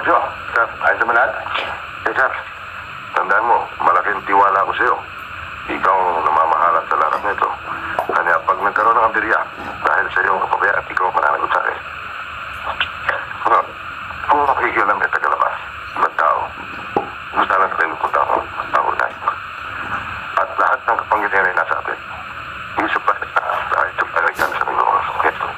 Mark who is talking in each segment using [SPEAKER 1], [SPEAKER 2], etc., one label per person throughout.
[SPEAKER 1] Jo, sir, ayos naman lahat? Eh, sir, tandaan mo, malaking tiwala ko sa'yo. Ikaw ang namamahalan sa lahat nito. Kanya pag nagkaroon ng aberya, dahil sa iyong kapabayaan, ikaw ang mananagot sa akin. Ano, kung makikialam may tagalabas, ibang tao, gusto lang sa kayo punta ako, tao na. At lahat ng kapangyarihan ay nasa atin. Isip pa sa dahil ito talaga kami sa Panginoon. Okay, sir.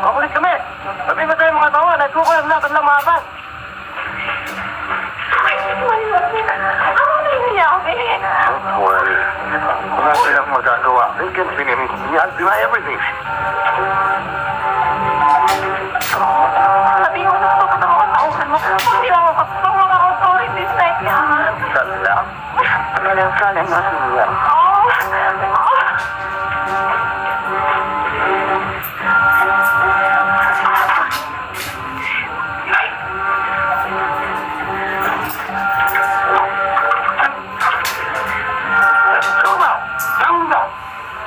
[SPEAKER 1] Makulit kami! Sabi mo tayo mga tawa, nagsuko lang laban lang maaban! Well, wala silang magagawa. They can deny everything.
[SPEAKER 2] Sabi mo na ito ka ng mga tauhan mo. Hindi lang ako sa mga authorities na yan.
[SPEAKER 1] Salam. Salam na siya.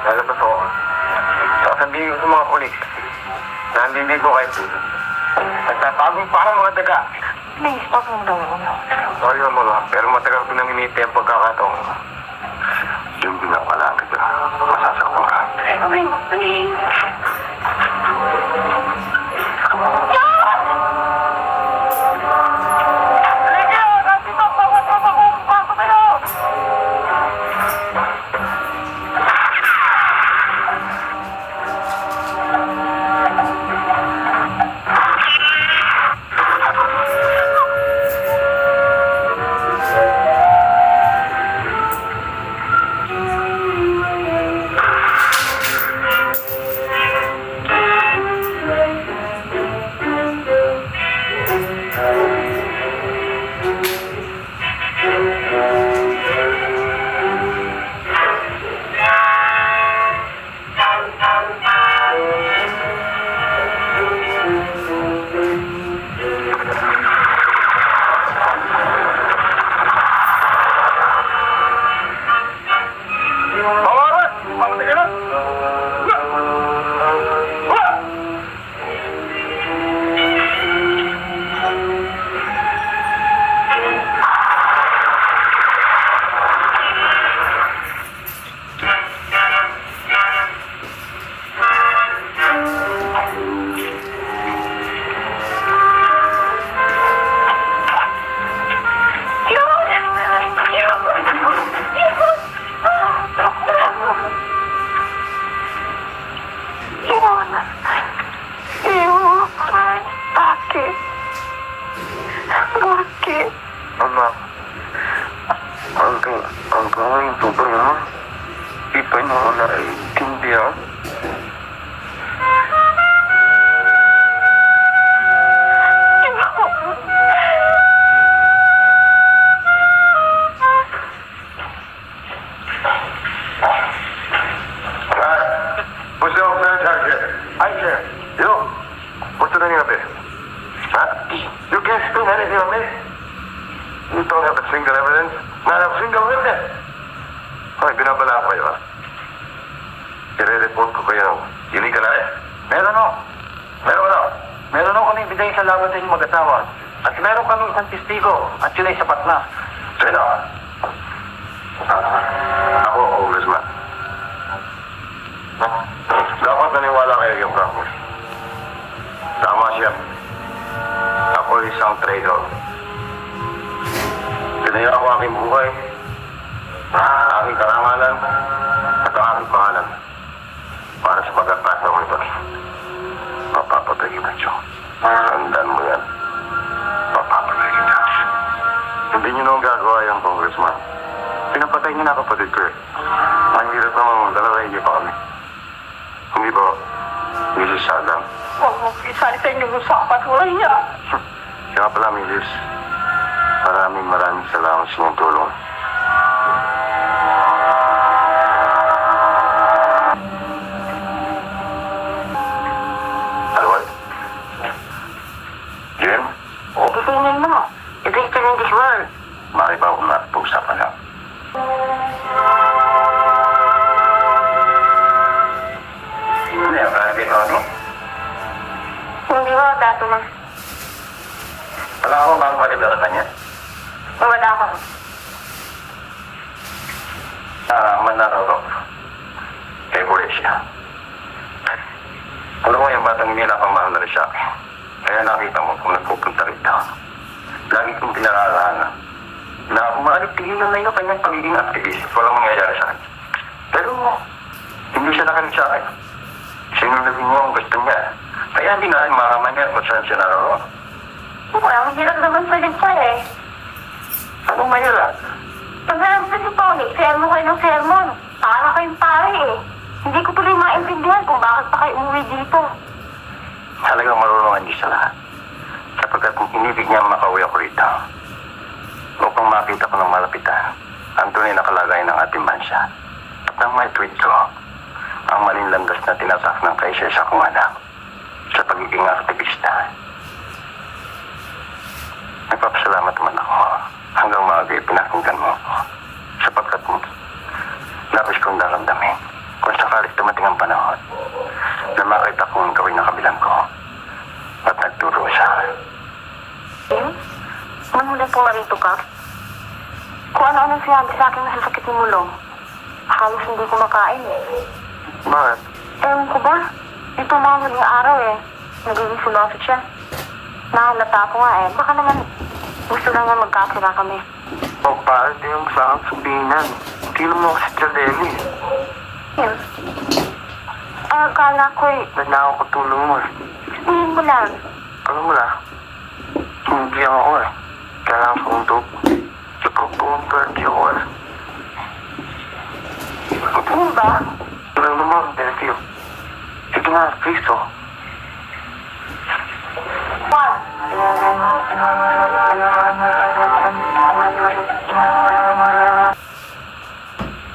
[SPEAKER 1] Lalabas ako. Sasabihin ko sa mga pulis na hindi ko kayo nagtatagong parang mga daga.
[SPEAKER 2] Please, wag mo daw ako.
[SPEAKER 1] Sorry naman lang, pero matagal ko nang hinihintay ang pagkakataon. Yung pinapalapit na masasaktan ka.
[SPEAKER 2] Please.
[SPEAKER 1] dear. What's the old man here? Hi, sir. You? What's the name of it? Huh? You can't spin anything on me. You don't have a single evidence. Not a single witness. Ay, binabala ko kayo, ha? I-report ko kayo. Illegal na eh.
[SPEAKER 3] Meron o. Meron o kaming bigay sa laban sa inyong mag-asawa. At meron kaming isang testigo. At yun ay sapat na.
[SPEAKER 1] Sino? Ako, Congressman. Dapat naniwala kayo yung Franco. Tama siya. Ako isang traitor. Tinaya ko aking buhay, aking karangalan, at ang aking pangalan para sa pagkakataon ito. Mapapatay kita, Joe. Tandaan mo yan. Mapapatay kita. Hindi niyo naman gagawa yung Congressman. Pinapatay niyo na kapatid ko eh. Ang hirap namang dalawa hindi pa kami. Hindi ba, Mrs. Adam?
[SPEAKER 2] Huwag mo isali sa inyong usapan. Wala niya.
[SPEAKER 1] Kaya pala, Mrs. Maraming salamat sa inyong tulong. Alwal? Jim?
[SPEAKER 2] Gisingin mo. Ito is still in this world.
[SPEAKER 1] Mari ba akong nakapag-usapan lang? Ano yung private ano?
[SPEAKER 2] Hindi ba dato na?
[SPEAKER 1] Wala akong makapagalitan sa kanya.
[SPEAKER 2] Wala ako.
[SPEAKER 1] Manarorok. Kay Boresia. Alam mo yung batang hindi napamahal na rin siya. Kaya nakita mo kung nagpupunta rito. Lagi kong pinararahan na umaalip-tigilan na yung kanyang pagiging activist. Walang mangyayari sa kanya. Pero hindi siya nakalit sa akin. Sinunodin niya ang gusto niya. Kaya hindi na makaman niya kung saan siya naroon.
[SPEAKER 2] Well, hirap naman sa siya eh.
[SPEAKER 1] Anong mahirap?
[SPEAKER 2] Pagharap sa si Tony, sermo kayo ng sermon. Para kayong pare eh. Hindi ko tuloy maintindihan kung bakit pa kayo umuwi dito.
[SPEAKER 1] Talagang marunongan niya sa lahat. Sapagkat kung inibig niya makauwi ako rito, upang makita ko ng malapitan ang tunay na kalagayan ng ating bansya. At nang may tweet ko, ang maling landas na tinatak ng kaisa sa kong anak sa pagiging aktivista. Nagpapasalamat naman ako hanggang maaga pinakinggan mo ako sapagkat labis kong daramdamin kung sakalit dumating ang panahon na makita kong gawin ng kabilang ko at nagturo sa akin.
[SPEAKER 2] Eh? Mamulang pumarito ka? Kung ano-ano sinabi sa akin na sakit ng mulong, halos hindi ko makain eh.
[SPEAKER 1] Bakit?
[SPEAKER 2] Ewan ko ba? Ito mga huling araw eh. Nagiging sulosot siya. Nahalata ako nga eh. Baka naman gusto lang nga magkakira kami.
[SPEAKER 1] O, pare, di yung sa aking sabihinan. Kilo mo kasi Chadeli.
[SPEAKER 2] Yun. Akala ko eh.
[SPEAKER 1] Nagna ako katulong mo eh.
[SPEAKER 2] Sabihin mo lang.
[SPEAKER 1] Alam mo na, hindi ako eh. Kailangan sa untog. Sa pagpupunti ako eh.
[SPEAKER 2] Ano ba?
[SPEAKER 1] Alam naman, Delphine. Sige nga, please oh.
[SPEAKER 2] Juan!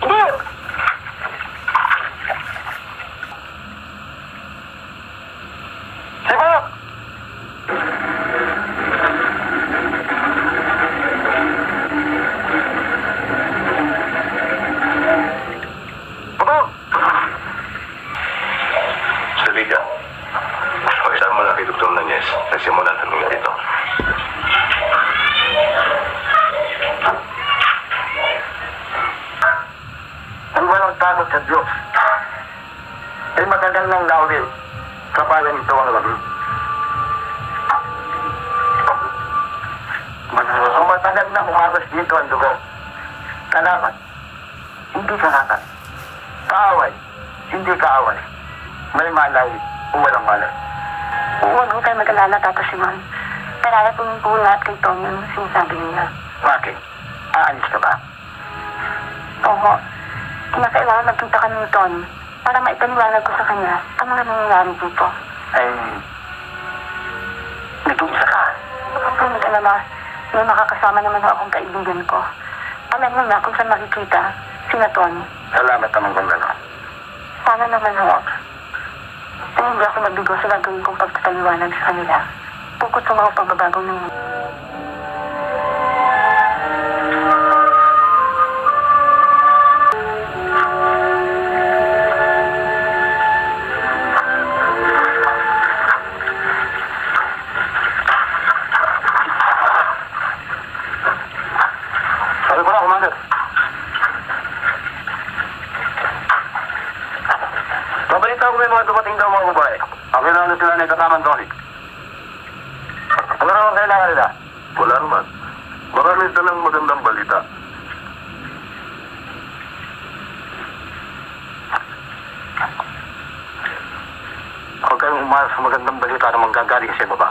[SPEAKER 2] Hindi!
[SPEAKER 1] Sibak! Salida. Pagsabi mo na kay Dr. Nunez, nagsimulan kami dito. Ang walang takot sa Diyos ay matagal ng lawin sa bayan ito ang labi. Ang matagal na humagas dito ang dugo. Salamat. Hindi salamat. Kaaway. Hindi kaaway. May malay o walang malay.
[SPEAKER 2] Huwag mo tayo mag-alala, Tata Simon. Nararating po lahat kay Tom yung sinasabi niya.
[SPEAKER 1] Bakit? Aalis ka ba?
[SPEAKER 2] Oo. Kinakailangan magpunta kami ni Tony. para maipaliwanag ko sa kanya ang mga nangyayari dito.
[SPEAKER 3] Ay, nag-uisa ka.
[SPEAKER 2] Kung mag-alala, may makakasama naman ho akong kaibigan ko. Alam mo na kung saan makikita sina Tony.
[SPEAKER 3] Salamat naman kung gano'n.
[SPEAKER 2] Sana naman ho. Ay, hindi ako mabigo sa gagawin kong pagpapaliwanag sa kanila. Bukod sa mga pagbabagong nangyayari.
[SPEAKER 3] Sabi ko na, Commander. Mabalita ko may mga dumating daw mga babae. Akin na sila na ikasaman, Tony. Ano naman kailangan nila?
[SPEAKER 1] Wala naman. Marami dalang magandang balita.
[SPEAKER 3] Huwag kayong umalas sa magandang balita na manggagaling sa baba.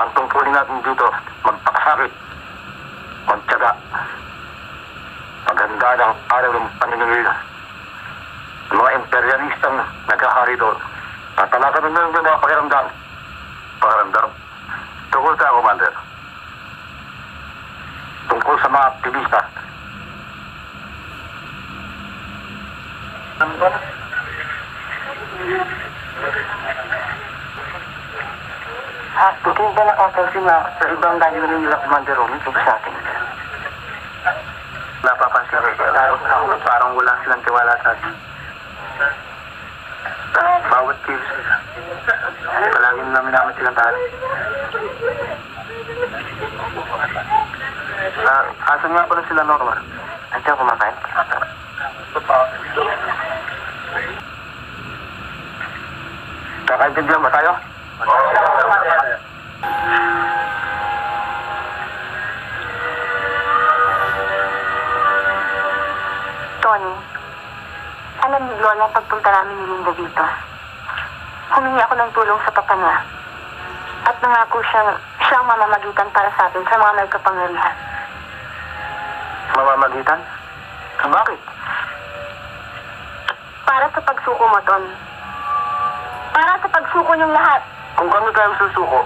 [SPEAKER 3] Ang tungkulin natin dito, magpakasakit, magtyaga, paghanda ng araw ng paniningil. Ang mga imperialistang nagkakari doon, tatalasan ng mga pakiramdam.
[SPEAKER 1] Pakiramdam. Tungkol sa Commander.
[SPEAKER 3] Tungkol sa mga aktivista. Hindi ba nakapansin na sa ibang layunin nila Commander Romy tungkol sa atin? Napapansin ko, parang wala silang tiwala sa atin. Bawat kilos nila. Palagi namin namin silang tahan. Asan nga pala sila, Norma? Andiyan kumakain? Kakaintindihan ba tayo?
[SPEAKER 2] Tony, alam ni Lola ang pagpunta namin ni Linda dito. Humingi ako ng tulong sa papa niya. At nangako siyang mamamagitan para sa atin sa mga may kapangyarihan.
[SPEAKER 3] Mamamagitan? Bakit?
[SPEAKER 2] Para sa pagsuko mo, Ton. Para sa pagsuko niyong lahat.
[SPEAKER 3] Kung kami tayo susuko,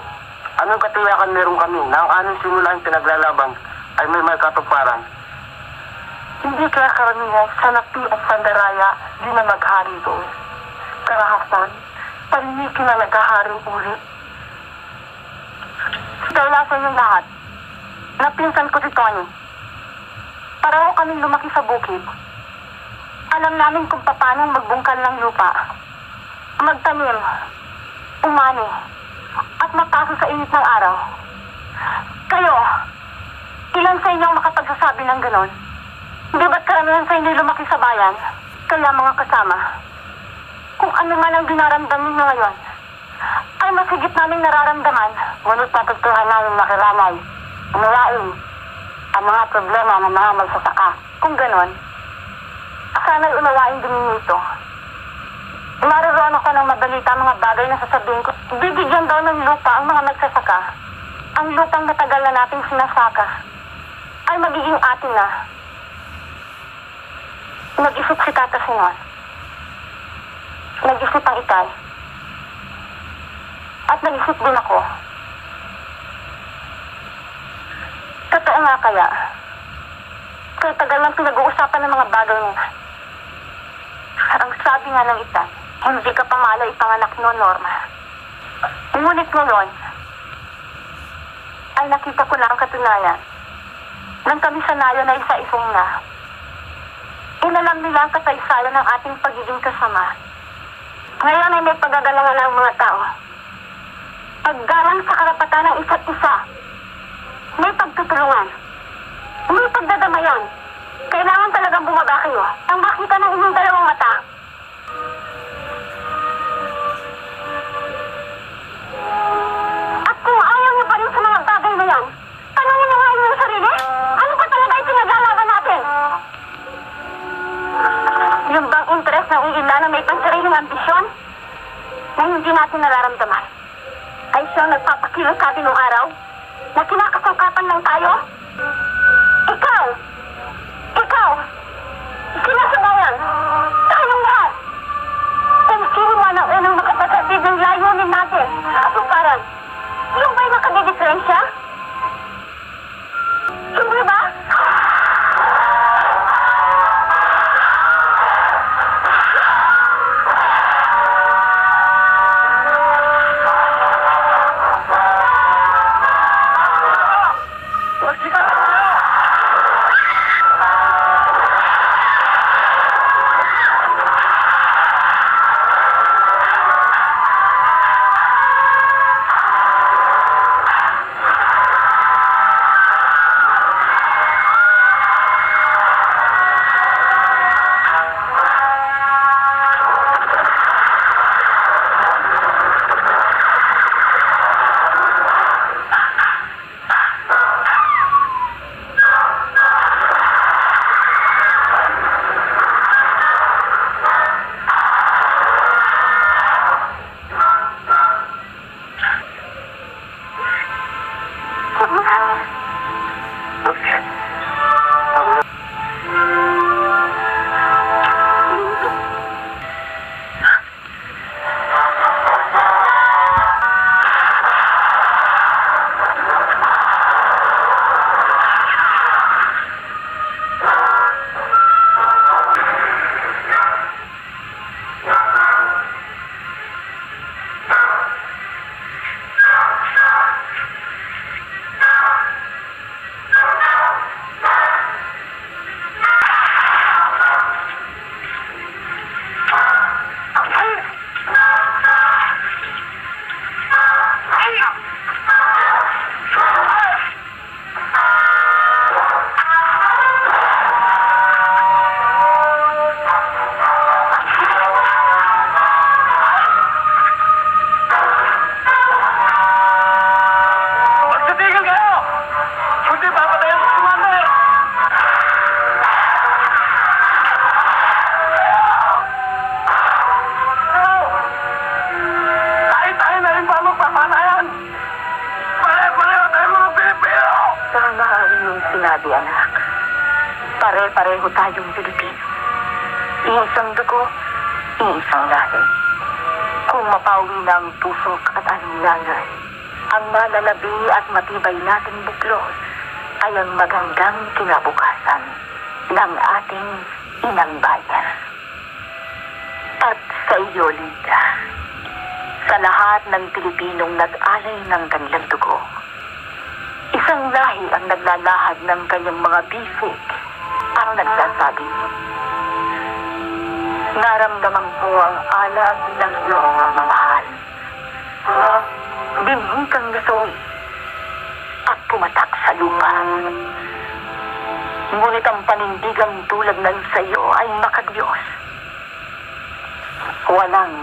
[SPEAKER 3] anong katiyakan meron kami na ang anong simula yung pinaglalaban ay may katuparan?
[SPEAKER 2] Hindi kaya karamihan sa Napi at Sandaraya di na maghari doon. Karahasan, paniki na naghaharing uli. Dahil sa inyong lahat, napinsan ko si Tony. Pareho kaming lumaki sa bukid. Alam namin kung paano magbungkal ng lupa, magtanim, umani, at mapaso sa init ng araw. Kayo, ilan sa inyong makapagsasabi ng ganon? Di ba't karamihan sa inyo lumaki sa bayan? Kaya mga kasama, kung ano man ang dinaramdam ninyo ngayon, ay masigit namin nararamdaman. Ngunit patutuhan namin makiramay, umawain, ang mga problema ng mga magsasaka. Kung ganon, sana'y unawain din ninyo ito. Naroon ako ng mabalita ang mga bagay na sasabihin ko. Bibigyan daw ng lupa ang mga magsasaka. Ang lupang matagal na nating sinasaka ay magiging atin na. Nag-isip si Tata Sinon. Nag-isip ang Itay. At nag-isip din ako. Totoo nga kaya. Kaya tagal lang pinag-uusapan ng mga bagay na. Ang sabi nga ng Itay, hindi ka pamala ipanganak noon, Norma. Ngunit ngayon, ay nakita ko na ang katunayan. Nang kami sanayan na isa-isong na. Inalam nila ang kasaysayan ng ating pagiging kasama. Ngayon ay may pagagalangan ng mga tao. Paggalang sa karapatan ng isa't isa. May pagtutulungan. May pagdadamayan. Kailangan talagang bumaba kayo. Ang makita ng inyong dalawang mata. At kung ayaw niyo pa rin sa mga bagay na yan, tanongin niyo nga inyong sarili. Ano ba talaga yung pinaglalaban natin? Yung bang interest ng ilan na may pansariling ambisyon na hindi natin nararamdaman ay siyang nagpapakilos sa atin nung araw na kinakasangkapan lang tayo? Ikaw! Sinasabayan! Tayong lahat! sinasabi, anak. Pare-pareho tayong Pilipino. Iisang dugo, iisang lahi. Kung mapawi na ang tusok at alinlangan, ang malalabi at matibay nating buklos ay ang magandang kinabukasan ng ating inang bayan. At sa iyo, Linda, sa lahat ng Pilipinong nag-alay ng kanilang dugo, isang lahi ang naglalahad ng kanyang mga bisig ang nagsasabi, naramdaman ko ang alag ng iyong mamahal. Binhi kang nasawi at pumatak sa lupa. Ngunit ang panindigang tulad ng sayo ay makadiyos. Walang